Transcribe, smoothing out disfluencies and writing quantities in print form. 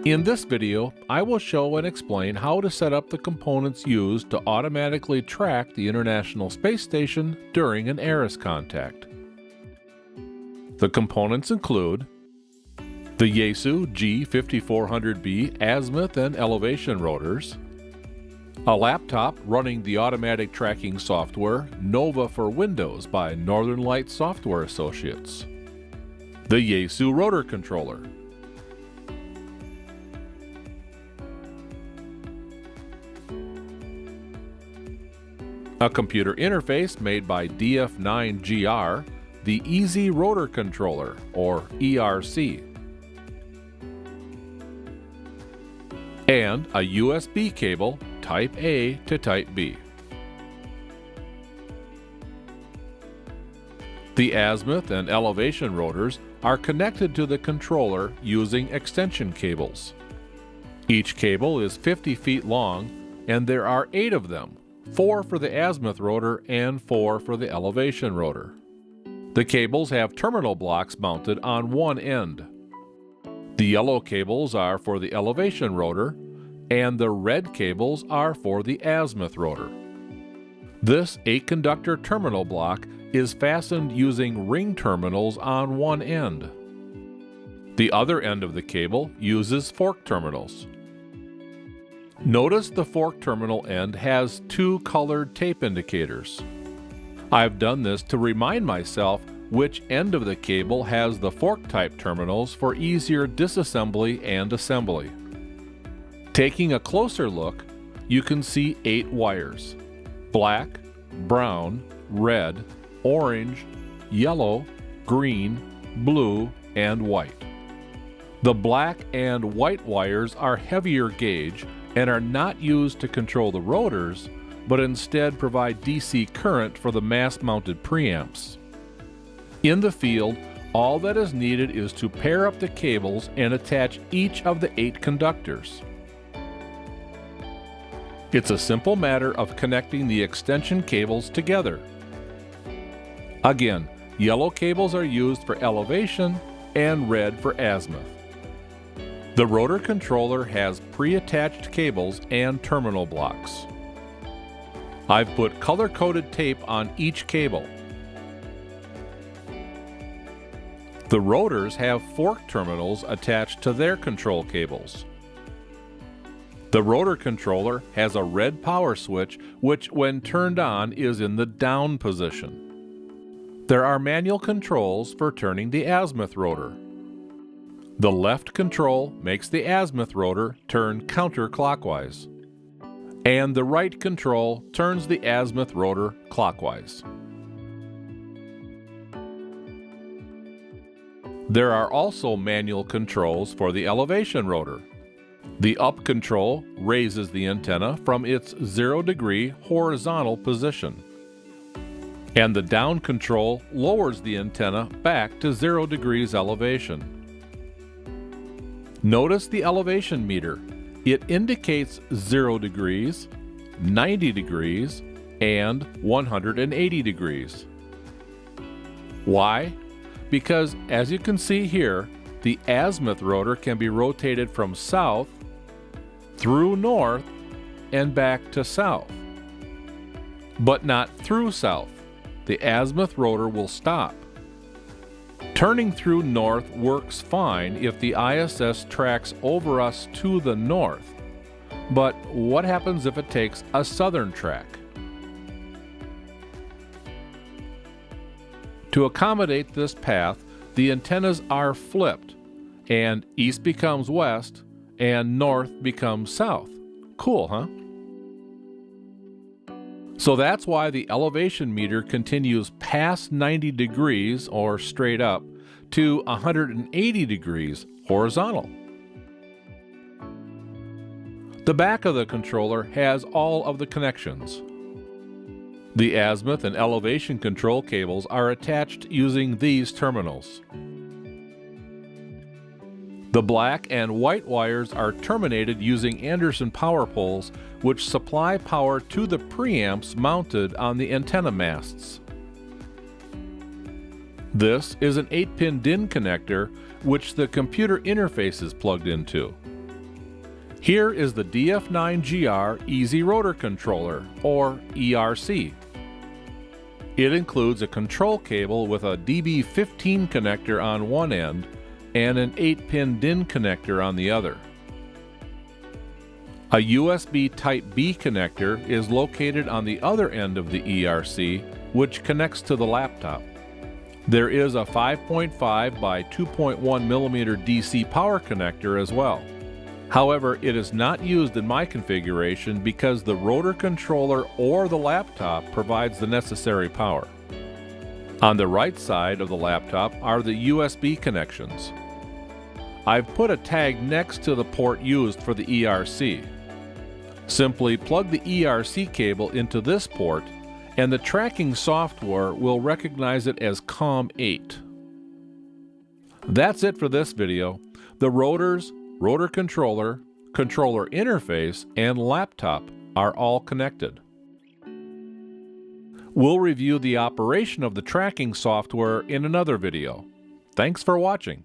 In this video, I will show and explain how to set up the components used to automatically track the International Space Station during an ARIS contact. The components include the Yaesu G5400B azimuth and elevation rotors, a laptop running the automatic tracking software Nova for Windows by Northern Lights Software Associates, the Yaesu rotor controller, a computer interface made by n9cha, the Easy Rotor Controller, or ERC, and a USB cable Type A to Type B. The azimuth and elevation rotors are connected to the controller using extension cables. Each cable is 50 feet long, and there are 8 of them, 4 for the azimuth rotor and 4 for the elevation rotor. The cables have terminal blocks mounted on one end. The yellow cables are for the elevation rotor, and the red cables are for the azimuth rotor. This 8-conductor terminal block is fastened using ring terminals on one end. The other end of the cable uses fork terminals. Notice the fork terminal end has 2 colored tape indicators. I've done this to remind myself which end of the cable has the fork type terminals for easier disassembly and assembly. Taking a closer look, you can see 8 wires: black, brown, red, orange, yellow, green, blue, and white. The black and white wires are heavier gauge and are not used to control the rotors, but instead provide DC current for the mass-mounted preamps. In the field, all that is needed is to pair up the cables and attach each of the 8 conductors. It's a simple matter of connecting the extension cables together. Again, yellow cables are used for elevation and red for azimuth. The rotor controller has pre-attached cables and terminal blocks. I've put color-coded tape on each cable. The rotors have fork terminals attached to their control cables. The rotor controller has a red power switch which, when turned on, is in the down position. There are manual controls for turning the azimuth rotor. The left control makes the azimuth rotor turn counterclockwise, and the right control turns the azimuth rotor clockwise. There are also manual controls for the elevation rotor. The up control raises the antenna from its 0-degree horizontal position, and the down control lowers the antenna back to 0 degrees elevation. Notice the elevation meter. It indicates 0 degrees, 90 degrees, and 180 degrees. Why? Because, as you can see here, the azimuth rotor can be rotated from south through north and back to south, but not through south. The azimuth rotor will stop. Turning through north works fine if the ISS tracks over us to the north, but what happens if it takes a southern track? To accommodate this path, the antennas are flipped, and east becomes west, and north becomes south. Cool, huh? So that's why the elevation meter continues past 90 degrees, or straight up, to 180 degrees horizontal. The back of the controller has all of the connections. The azimuth and elevation control cables are attached using these terminals. The black and white wires are terminated using Anderson power poles, which supply power to the preamps mounted on the antenna masts. This is an 8-pin DIN connector which the computer interface is plugged into. Here is the DF9GR Easy Rotor Controller, or ERC. It includes a control cable with a DB15 connector on one end and an 8-pin DIN connector on the other. A USB Type-B connector is located on the other end of the ERC, which connects to the laptop. There is a 5.5 by 2.1 mm DC power connector as well. However, it is not used in my configuration because the rotor controller or the laptop provides the necessary power. On the right side of the laptop are the USB connections. I've put a tag next to the port used for the ERC. Simply plug the ERC cable into this port and the tracking software will recognize it as COM8. That's it for this video. The rotors, rotor controller, controller interface, and laptop are all connected. We'll review the operation of the tracking software in another video. Thanks for watching.